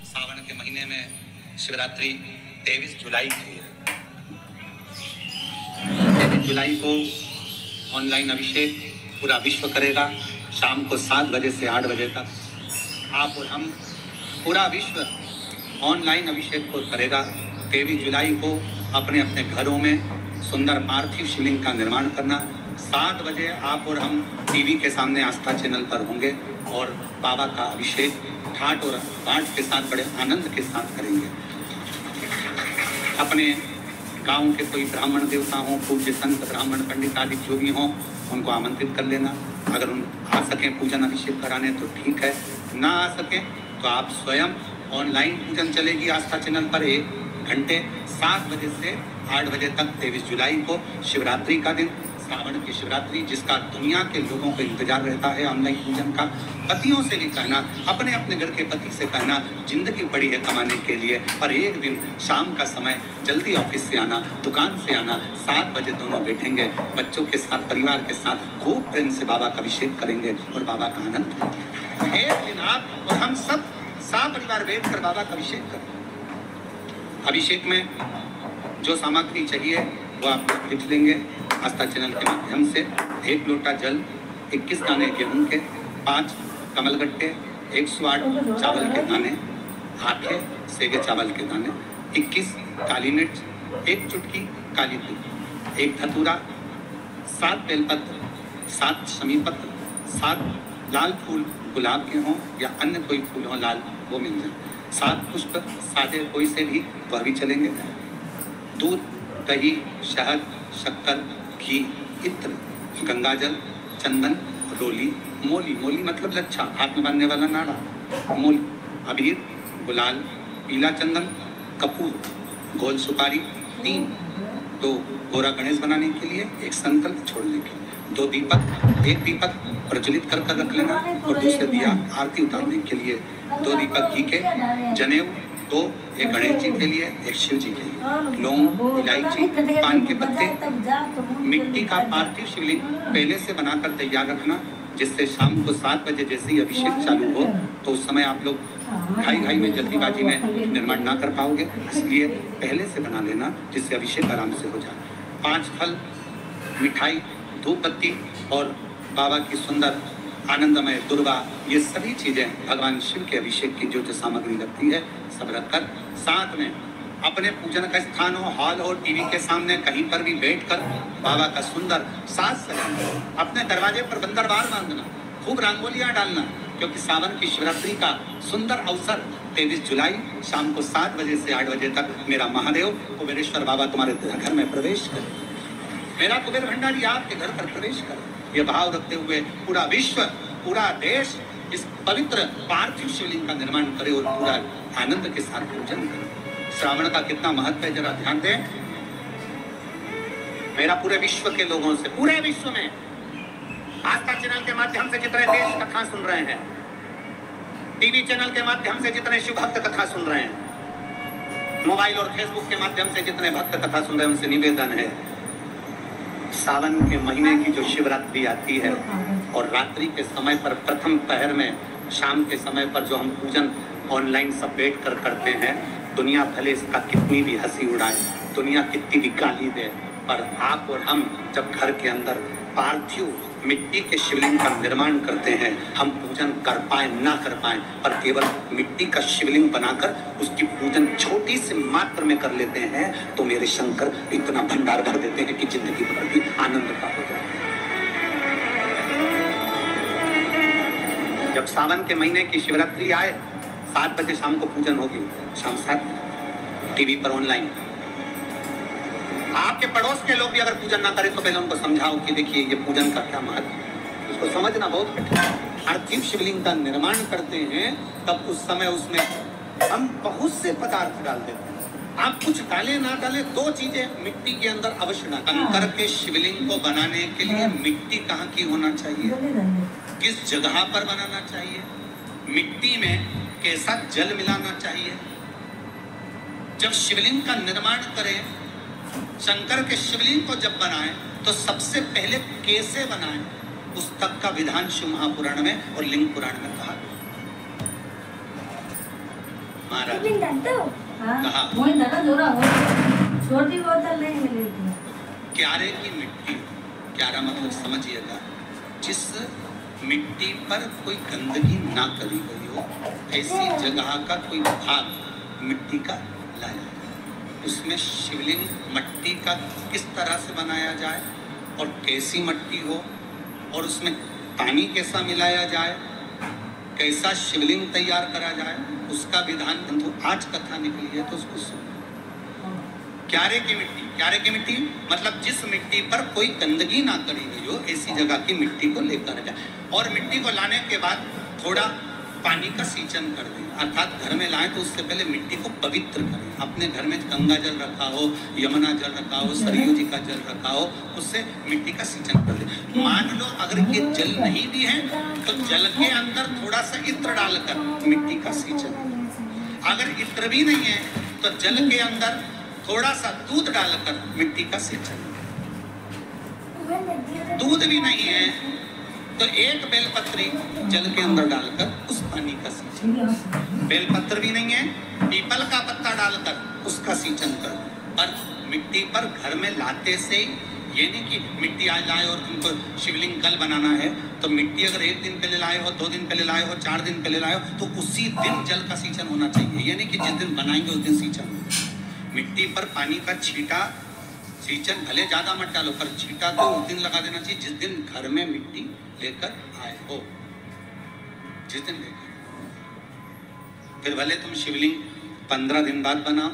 सावन के महीने में शिवरात्रि 23 जुलाई की है। 23 जुलाई को ऑनलाइन अभिषेक पूरा विश्व करेगा। शाम को 7 बजे से 8 बजे तक आप और हम पूरा विश्व ऑनलाइन अभिषेक को करेगा। 23 जुलाई को अपने अपने घरों में सुंदर पार्थिव शिवलिंग का निर्माण करना। 7 बजे आप और हम टीवी के सामने आस्था चैनल पर होंगे और बाबा का अभिषेक ठाट और बाट के साथ बड़े आनंद के साथ करेंगे। अपने गांव के कोई ब्राह्मण देवता हों, पूज्य संत ब्राह्मण पंडित आदि जो भी हों, उनको आमंत्रित कर लेना। अगर उन आ सकें पूजन अभिषेक कराने तो ठीक है, ना आ सकें तो आप स्वयं ऑनलाइन पूजन चलेगी आस्था चैनल पर 1 घंटे 7 बजे से 8 बजे तक 23 जुलाई को शिवरात्रि का दिन, सावन की शिवरात्रि जिसका दुनिया के लोगों को इंतजार रहता है ऑनलाइन पूजन का। पतियों से भी कहना, अपने अपने घर के पति से कहना, जिंदगी पड़ी है कमाने के लिए, और एक दिन शाम का समय जल्दी ऑफिस से आना, दुकान से आना, 7 बजे दोनों बैठेंगे बच्चों के साथ, परिवार के साथ, खूब प्रेम से बाबा का अभिषेक करेंगे और बाबा का आनंद लेंगे। एक दिन आप और हम सब परिवार बैठ कर बाबा का अभिषेक करें। अभिषेक में जो सामग्री चाहिए वो आप लिख लेंगे आस्था चैनल के माध्यम से। 1 लोटा जल, 21 दाने गेहूं के, 5 कमलगट्टे, 108 चावल के दाने, आखे सेगे चावल के दाने, 21 काली मिर्च, 1 चुटकी काली तिल, 1 धतूरा, 7 बेलपत्र, 7 शमी पत्र, 7 लाल फूल गुलाब के हों या अन्य कोई फूल हो लाल वो मिल जाए, 7 पुष्प सादे कोई से भी वह भी चलेंगे। दूध, दही, शहद, शक्कर, घी, इत्र, गंगाजल, चंदन, रोली, मोली, मोली मतलब लच्छा, हाथ में बांधने वाला नाड़ा, मोली, अबीर, गुलाल, पीला चंदन, कपूर, गोल सुपारी, 3, 2 गोरा गणेश बनाने के लिए, 1 संकल्प छोड़ने के लिए, 2 दीपक, 1 दीपक प्रज्वलित कर रख लेना और दूसरे दिया आरती उतारने के लिए, 2 दीपक घी के, जनेऊ 2, 1 गणेश जी के लिए, 1 शिव जी के लिए, लौंग, इलायची, पान के पत्ते, मिट्टी का पार्थिव शिवलिंग पहले से बनाकर तैयार रखना, जिससे शाम को 7 बजे जैसे ही अभिषेक चालू हो तो उस समय आप लोग घाई में जल्दीबाजी में निर्माण ना कर पाओगे, इसलिए पहले से बना लेना जिससे अभिषेक आराम से हो जाए। 5 फल, मिठाई, धूप बत्ती और बाबा की सुंदर आनंदमय दुर्वा, ये सभी चीजें भगवान शिव के अभिषेक की जो सामग्री लगती है सब रखकर, साथ में अपने पूजन का स्थान हो, हॉल हो, टीवी के सामने कहीं पर भी बैठकर बाबा का सुंदर साज सजाना, अपने दरवाजे पर बंदरबार बांधना, खूब रंगोलियां डालना, क्योंकि सावन की शिवरात्रि का सुंदर अवसर 23 जुलाई शाम को 7 बजे से 8 बजे तक मेरा महादेव कुबेरेश्वर बाबा तुम्हारे घर में प्रवेश करे, मेरा कुबेर भंडारी आपके घर पर प्रवेश करे। ये भाव रखते हुए पूरा विश्व, पूरा देश इस पवित्र पार्थिव शिवलिंग का निर्माण करे और पूरा आनंद के साथ पूजन करे। श्रावण का कितना महत्व है जरा ध्यान दें। मेरा पूरे विश्व के लोगों से, पूरे विश्व में आस्था चैनल के माध्यम से जितने देश कथा सुन रहे हैं, टीवी चैनल के माध्यम से जितने शिव भक्त कथा सुन रहे हैं, मोबाइल और फेसबुक के माध्यम से जितने भक्त कथा सुन रहे हैं, उनसे निवेदन है सावन के महीने की जो शिवरात्रि आती है और रात्रि के समय पर प्रथम पहर में शाम के समय पर जो हम पूजन ऑनलाइन सब बैठ कर करते हैं, दुनिया भले इसका कितनी भी हंसी उड़ाए, दुनिया कितनी भी गाली दे, पर आप और हम जब घर के अंदर पार्थिव मिट्टी के शिवलिंग का निर्माण करते हैं, हम पूजन कर पाए ना कर पाए, पर केवल मिट्टी का शिवलिंग बनाकर उसकी पूजन छोटी सी मात्र में कर लेते हैं तो मेरे शंकर इतना भंडार भर देते हैं कि जिंदगी भर भी आनंद का हो जाए। जब सावन के महीने की शिवरात्रि आए, 7 बजे शाम को पूजन होगी, शाम 7 टीवी पर ऑनलाइन। आपके पड़ोस के लोग भी अगर पूजन ना करें तो पहले उनको समझाओ कि देखिए ये पूजन का क्या महत्व है, उसको समझना बहुत कठिन है। पार्थिव शिवलिंग का निर्माण करते हैं तब उस समय उसमें हम बहुत से पदार्थ डाल देते हैं। आप कुछ डालें ना डालें, 2 चीजें मिट्टी के अंदर अवश्य ना। कंकर के शिवलिंग को बनाने के लिए मिट्टी कहाँ की होना चाहिए, किस जगह पर बनाना चाहिए, मिट्टी में कैसा जल मिलाना चाहिए। जब शिवलिंग का निर्माण करें, शंकर के शिवलिंग को जब बनाएं तो सबसे पहले कैसे बनाएं, उस तक का विधान शिव महापुराण में और लिंग पुराण में कहा। महाराज कहा छोटी बोतल नहीं मिलेगी। क्यारे की मिट्टी, क्यारा मतलब समझिएगा, जिस मिट्टी पर कोई गंदगी ना करी गई हो, ऐसी जगह का कोई भाग मिट्टी का लाया जाए। उसमें शिवलिंग मट्टी का किस तरह से बनाया जाए और कैसी मट्टी हो, और उसमें पानी कैसा मिलाया जाए, कैसा शिवलिंग तैयार करा जाए, उसका विधान बंधु आज कथा निकली है तो उसको सुनो। क्यारे की मिट्टी, क्यारे की मिट्टी मतलब जिस मिट्टी पर कोई गंदगी ना करी गई हो, ऐसी जगह की मिट्टी को लेकर जाए। और मिट्टी को लाने के बाद थोड़ा पानी का सींचन कर दें, अर्थात घर में लाएं तो उससे पहले मिट्टी को पवित्र करें। अपने घर में गंगा जल रखा हो, यमुना जल रखा हो, सरयू जी का जल रखा हो, उससे मिट्टी का सींचन कर दें। मान लो अगर ये जल नहीं भी है तो जल के अंदर थोड़ा सा इत्र डालकर मिट्टी का सींचन। अगर इत्र भी नहीं है तो जल के अंदर थोड़ा सा दूध डालकर मिट्टी का सींचन। दूध भी नहीं है तो एक बेलपत्री जल के अंदर डालकर उस पानी का सींचन। बेलपत्र भी नहीं है, पीपल का पत्ता डालकर उसका सींचन कर। पर मिट्टी पर घर में लाते से ये नहीं कि मिट्टी आज लाए और तुमको शिवलिंग कल बनाना है, तो मिट्टी अगर 1 दिन पहले लाए हो, 2 दिन पहले लाए हो, 4 दिन पहले लाए हो, तो उसी दिन जल का सींचन होना चाहिए। ये नहीं कि जिस दिन बनाएंगे उस दिन सींचन। मिट्टी पर पानी का छींटा, सींचन भले ज्यादा मत डालो, पर छींटा तो उस दिन लगा देना चाहिए जिस दिन घर में मिट्टी लेकर आए हो, जिस दिन लेकर। फिर भले तुम शिवलिंग 15 दिन बाद बनाओ,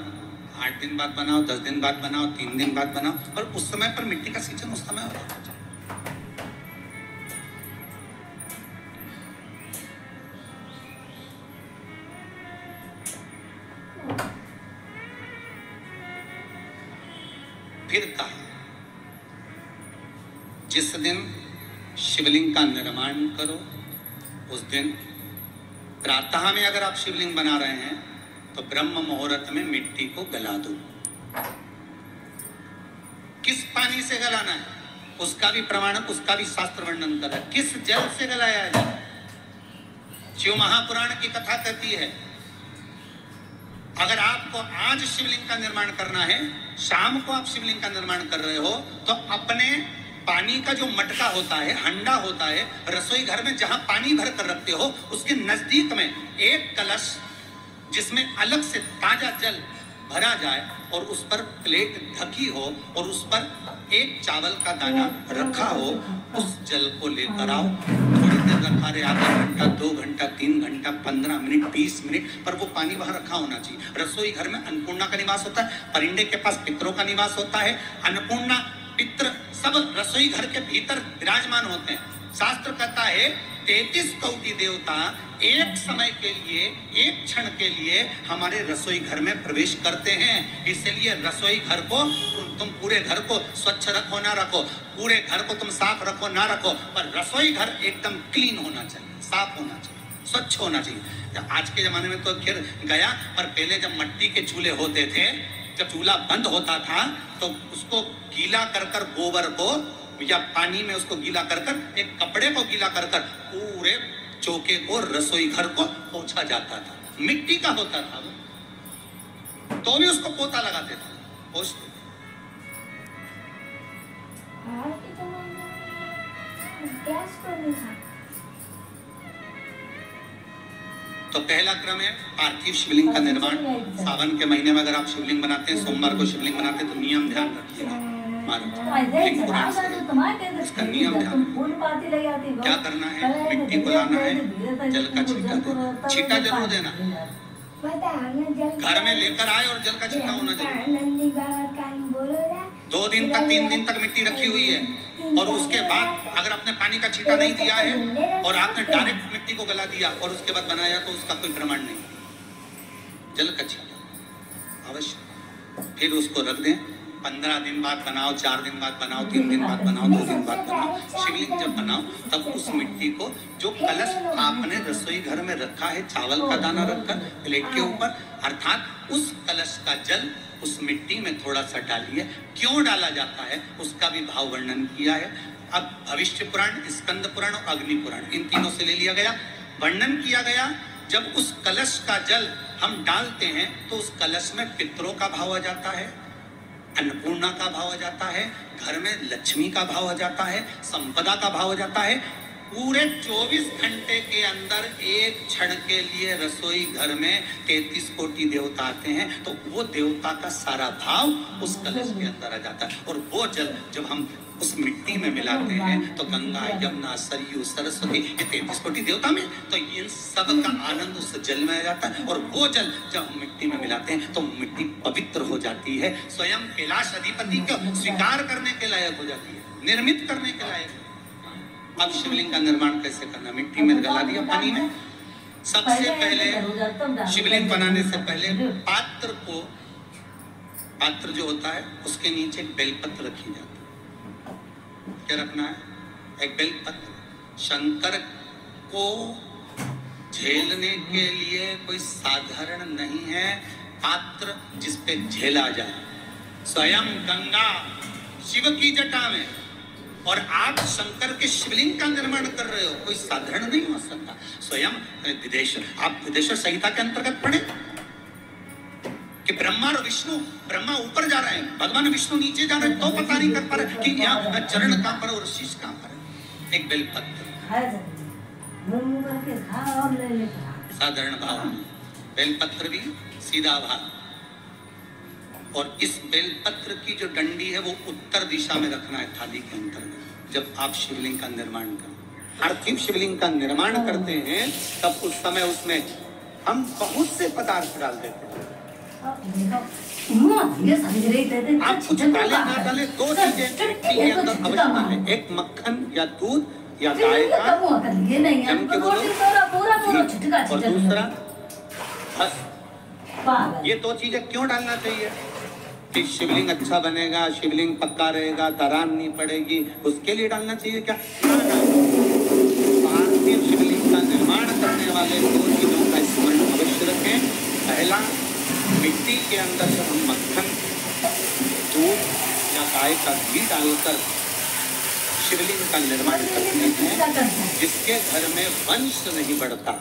8 दिन बाद बनाओ, 10 दिन बाद बनाओ, 3 दिन बाद बनाओ, और उस समय पर मिट्टी का सींचन उस समय हो। फिर कहा जिस दिन शिवलिंग का निर्माण करो उस दिन प्रातः में अगर आप शिवलिंग बना रहे हैं तो ब्रह्म मुहूर्त में मिट्टी को गला दो। किस पानी से गलाना है उसका भी प्रमाण, उसका भी शास्त्र वर्णन कर रहा है। किस जल से गलाया जाए, शिव महापुराण की कथा कहती है अगर आपको आज शिवलिंग का निर्माण करना है, शाम को आप शिवलिंग का निर्माण कर रहे हो, तो अपने पानी का जो मटका होता है, हंडा होता है, रसोई घर में जहां पानी भर कर रखते हो, उसके नजदीक में एक कलश जिसमें अलग से ताजा जल भरा जाए और उस पर प्लेट ढकी हो और उस पर एक चावल का दाना रखा हो, उस जल को लेकर आओ। थोड़ी देर रखा रहे, आधा घंटा, 2 घंटा, 3 घंटा, 15 मिनट, 20 मिनट, पर वो पानी वहां रखा होना चाहिए। रसोई घर में अन्नपूर्णा का निवास होता है, परिंदे के पास पितरों का निवास होता है। अन्नपूर्णा, पित्र सब रसोई घर के भीतर विराजमान होते हैं। शास्त्र कहता है 33 कोटि देवता एक समय के लिए, एक क्षण के लिए हमारे रसोई घर में प्रवेश करते हैं। इसलिए रसोई घर को तुम पूरे घर को स्वच्छ रखो ना रखो, पूरे घर को तुम साफ रखो ना रखो, पर रसोई घर एकदम क्लीन होना चाहिए, साफ होना चाहिए, स्वच्छ होना चाहिए। आज के जमाने में तो खैर गया, पर पहले जब मिट्टी के चूल्हे होते थे, जब चूल्हा बंद होता था तो उसको गीला कर कर, गोबर को या पानी में उसको गीला कर कर, एक कपड़े को गीला कर कर पूरे चौके को, रसोई घर को पोंछा जाता था। मिट्टी का होता था वो, तो भी उसको पोता लगाते थे, पोंछते। तो पहला क्रम है पार्थिव शिवलिंग का निर्माण। सावन के महीने में अगर आप शिवलिंग बनाते हैं, सोमवार को शिवलिंग बनाते हैं, तो नियम ध्यान रखिएगा। इसका नियम ध्यान, क्या करना है, मिट्टी को लाना है, जल का छींटा देना, छींटा जरूर देना, घर में लेकर आए और जल का छींटा होना चाहिए। 2 दिन तक, 3 दिन तक मिट्टी रखी हुई है और उसके बाद अगर आपने पानी का छींटा नहीं दिया है और आपने डायरेक्ट मिट्टी को गला दिया और उसके बाद बनाया, तो उसका कोई प्रमाण नहीं। जल का छींटा अवश्य। फिर उसको रख दें, 15 दिन बाद बनाओ, 4 दिन बाद बनाओ, 3 दिन बाद बनाओ, 2 दिन बाद बनाओ। शिवलिंग जब बनाओ तब उस मिट्टी को, जो कलश आपने रसोई घर में रखा है, चावल का दाना रखकर प्लेट के ऊपर, अर्थात उस कलश का जल उस मिट्टी में थोड़ा सा डालिए। क्यों डाला जाता है उसका भी भाव वर्णन किया है। अब भविष्य पुराण, स्कंद पुराण और अग्नि पुराण, इन तीनों से ले लिया गया, वर्णन किया गया जब उस कलश का जल हम डालते हैं तो उस कलश में पितरों का भाव आ जाता है, अन्नपूर्णा का भाव आ जाता है, घर में लक्ष्मी का भाव आ जाता है, संपदा का भाव आ जाता है। पूरे 24 घंटे के अंदर एक क्षण के लिए रसोई घर में 33 कोटि देवता आते हैं, तो वो देवता का सारा भाव उस कलश के अंदर आ जाता है। और वो जल जब हम उस मिट्टी में मिलाते हैं तो गंगा, यमुना, सरयू, सरस्वती, ये 33 कोटि देवता में, तो इन सब का आनंद उस जल में आ जाता है। और वो जल जब हम मिट्टी में मिलाते हैं तो मिट्टी पवित्र हो जाती है, स्वयं कैलाश अधिपति को स्वीकार करने के लायक हो जाती है, निर्मित करने के लायक। अब शिवलिंग का निर्माण कैसे करना? मिट्टी में गला दिया पानी में। सबसे पहले शिवलिंग बनाने से पहले पात्र जो होता है उसके नीचे एक बेलपत्र रखी जाती है। क्या रखना है? एक बेलपत्र। शंकर को झेलने के लिए कोई साधारण नहीं है पात्र जिसपे झेला जाए। स्वयं गंगा शिव की जटा में, और आप शंकर के शिवलिंग का निर्माण कर रहे हो, कोई साधारण नहीं हो सकता। स्वयं आप विदेश्वर संहिता के अंतर्गत पढ़े कि ब्रह्मा और विष्णु, ब्रह्मा ऊपर जा रहे हैं, भगवान विष्णु नीचे जा रहे हैं, तो पता नहीं कर पा रहे कि यहाँ चरण कहाँ पर और शीश कहाँ पर। एक बेलपत्र, साधारण भाव, बेलपत्र भी सीधा भाव। और इस बेलपत्र की जो डंडी है वो उत्तर दिशा में रखना है थाली के अंतर्गत जब आप शिवलिंग का निर्माण करें। पार्थिव शिवलिंग का निर्माण करते हैं तब उस समय उसमें हम बहुत से पदार्थ डाल देते हैं। आप कुछ डाले ना डाले, दो चीजें मिट्टी के अंदर अवश्य है, एक मक्खन या दूध या गाय का, और दूसरा बस। ये दो चीजें क्यों डालना चाहिए? कि शिवलिंग अच्छा बनेगा, शिवलिंग पक्का रहेगा, दरार नहीं पड़ेगी, उसके लिए डालना चाहिए क्या? पार्थिव शिवलिंग का निर्माण करने वाले दो चीजों का स्मरण अवश्य रखें। पहला, मिट्टी के अंदर जब हम मक्खन, दूध या गाय का घी डालकर शिवलिंग का निर्माण करते हैं, जिसके घर में वंश नहीं बढ़ता,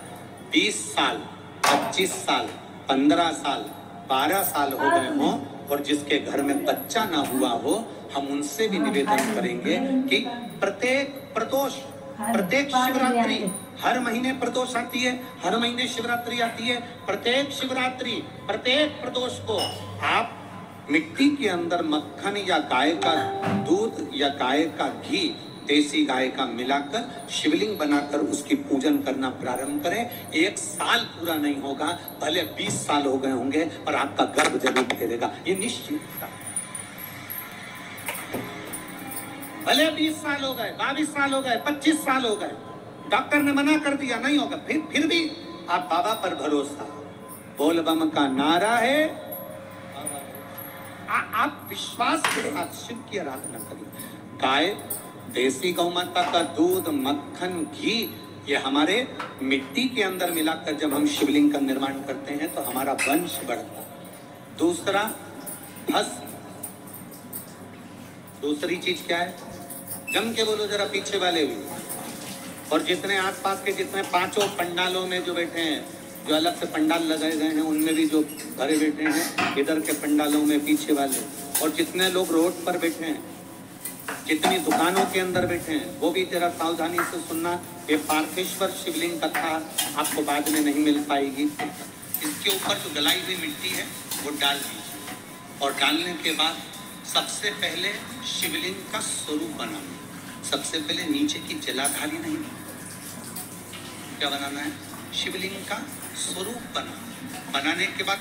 20 साल, 25 साल, 15 साल, 12 साल हो गए हों, और जिसके घर में बच्चा ना हुआ हो, हम उनसे भी निवेदन करेंगे कि प्रत्येक प्रदोष, प्रत्येक शिवरात्रि, हर महीने प्रदोष आती है, हर महीने शिवरात्रि आती है, प्रत्येक शिवरात्रि, प्रत्येक प्रदोष को आप मिट्टी के अंदर मक्खन या गाय का दूध या गाय का घी, देसी गाय का मिलाकर शिवलिंग बनाकर उसकी पूजन करना प्रारंभ करें। 1 साल पूरा नहीं होगा, भले 20 साल हो गए होंगे, पर आपका गर्भ जरूर फेरेगा, ये निश्चित। भले 20 साल हो गए, 22 साल हो गए, 25 साल हो गए, डॉक्टर ने मना कर दिया नहीं होगा, फिर भी आप बाबा पर भरोसा, बोल बम का नारा है, आप विश्वास के साथ शिव की आराधना करिए। गाय, देसी गौ माता का दूध, मक्खन, घी, ये हमारे मिट्टी के अंदर मिलाकर जब हम शिवलिंग का निर्माण करते हैं तो हमारा वंश बढ़ता है। दूसरा, भस्म। दूसरी चीज क्या है? जम के बोलो जरा पीछे वाले भी, और जितने आसपास के जितने 5 पंडालों में जो बैठे हैं, जो अलग से पंडाल लगाए गए हैं उनमें भी जो भरे बैठे हैं, इधर के पंडालों में पीछे वाले, और जितने लोग रोड पर बैठे हैं, जितनी दुकानों के अंदर बैठे हैं, वो भी जरा सावधानी से सुनना। ये पार्थेश्वर शिवलिंग कथा आपको बाद में नहीं मिल पाएगी। इसके ऊपर जो गलाई हुई मिट्टी है वो डाल दीजिए, और डालने के बाद सबसे पहले शिवलिंग का स्वरूप बनाना। सबसे पहले नीचे की जलाधारी नहीं, क्या बनाना है? शिवलिंग का स्वरूप बनाने के बाद